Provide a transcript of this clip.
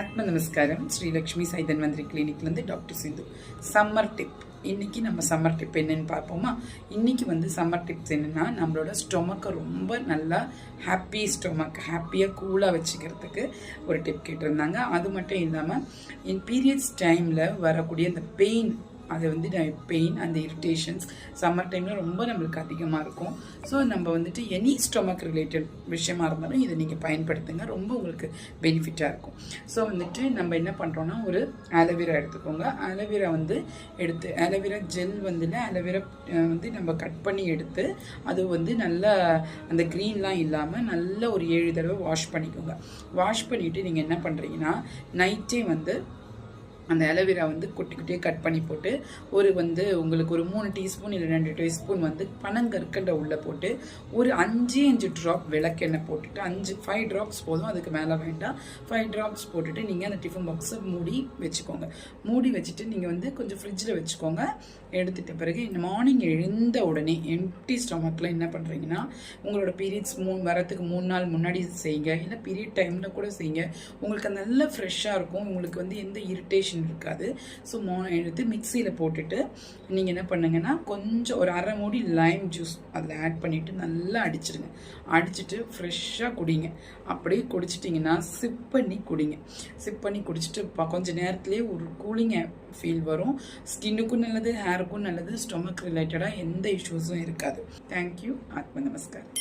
ஆத்ம நமஸ்காரம். ஸ்ரீலக்ஷ்மி சைதன்வந்திரி கிளினிக்லேருந்து டாக்டர் சிந்து. Summer tip. இன்றைக்கி நம்ம சம்மர் டிப் என்னென்னு பார்ப்போமா? இன்றைக்கி சம்மர் டிப்ஸ் என்னென்னா, நம்மளோட ஸ்டொமக்கை ரொம்ப நல்லா ஹாப்பியாக கூலாக வச்சுக்கிறதுக்கு ஒரு டிப் கேட்டிருந்தாங்க. அது மட்டும் இல்லாமல் பீரியட்ஸ் டைமில் வரக்கூடிய அந்த பெயின், பெயின் அந்த இரிட்டேஷன்ஸ் சம்மர் டைமில் ரொம்ப நம்மளுக்கு அதிகமாக இருக்கும். ஸோ நம்ம எனி ஸ்டொமக் ரிலேட்டட் விஷயமா இருந்தாலும் இதை நீங்கள் பயன்படுத்துங்க, ரொம்ப உங்களுக்கு பெனிஃபிட்டாக இருக்கும். ஸோ நம்ம என்ன பண்ணுறோன்னா, ஒரு ஆலோவேரா எடுத்துக்கோங்க. ஆலோவேரா ஆலோவேரா ஜெல் ஆலோவேரா நம்ம கட் பண்ணி எடுத்து அது நல்லா அந்த க்ரீன்லாம் இல்லாமல் நல்லா ஒரு 7 தடவை வாஷ் பண்ணிக்கோங்க. வாஷ் பண்ணிவிட்டு நீங்கள் என்ன பண்ணுறீங்கன்னா, நைட்டே அந்த ஆலோவேரா குட்டி குட்டியாக கட் பண்ணி போட்டு உங்களுக்கு ஒரு 3 டீஸ்பூன் இல்லை 2 டீஸ்பூன் பனங்கற்கண்டை உள்ளே போட்டு ஒரு 5 ட்ராப் விளக்கெண்ணெய் போட்டுட்டு 5 ட்ராப்ஸ் போதும், அதுக்கு மேலே வேண்டாம். 5 ட்ராப்ஸ் போட்டுட்டு நீங்கள் அந்த டிஃபன் பாக்ஸை மூடி வச்சுக்கோங்க. மூடி வச்சுட்டு நீங்கள் கொஞ்சம் ஃப்ரிட்ஜில் வச்சுக்கோங்க. எடுத்துகிட்ட பிறகு இந்த மார்னிங் எழுந்த உடனே எம்டி ஸ்டொமக்கில் என்ன பண்ணுறீங்கன்னா, உங்களோட பீரியட்ஸ் வரத்துக்கு 3 நாள் முன்னாடி செய்யுங்க, இல்லை பீரியட் டைமில் கூட செய்யுங்க. உங்களுக்கு நல்லா ஃப்ரெஷ்ஷாக இருக்கும். உங்களுக்கு எந்த இரிட்டேஷன் இருக்காது. ஸோ எடுத்து மிக்சியில் போட்டுட்டு நீங்கள் என்ன பண்ணுங்கன்னா, கொஞ்சம் ஒரு 1/2 மூடி லைம் ஜூஸ் அதில் ஆட் பண்ணிவிட்டு நல்லா அடிச்சிடுங்க. அடிச்சுட்டு ஃப்ரெஷ்ஷாக குடிங்க. அப்படியே குடிச்சிட்டிங்கன்னா சிப் பண்ணி குடிங்க. சிப் பண்ணி குடிச்சிட்டு கொஞ்சம் நேரத்துலேயே ஒரு கூலிங் ஃபீல் வரும். ஸ்கின்னுக்கும் நல்லது, ஹேருக்கும் நல்லது, ஸ்டொமக் ரிலேட்டடாக எந்த இஷ்யூஸும் இருக்காது. தேங்க்யூ. ஆத்ம நமஸ்காரம்.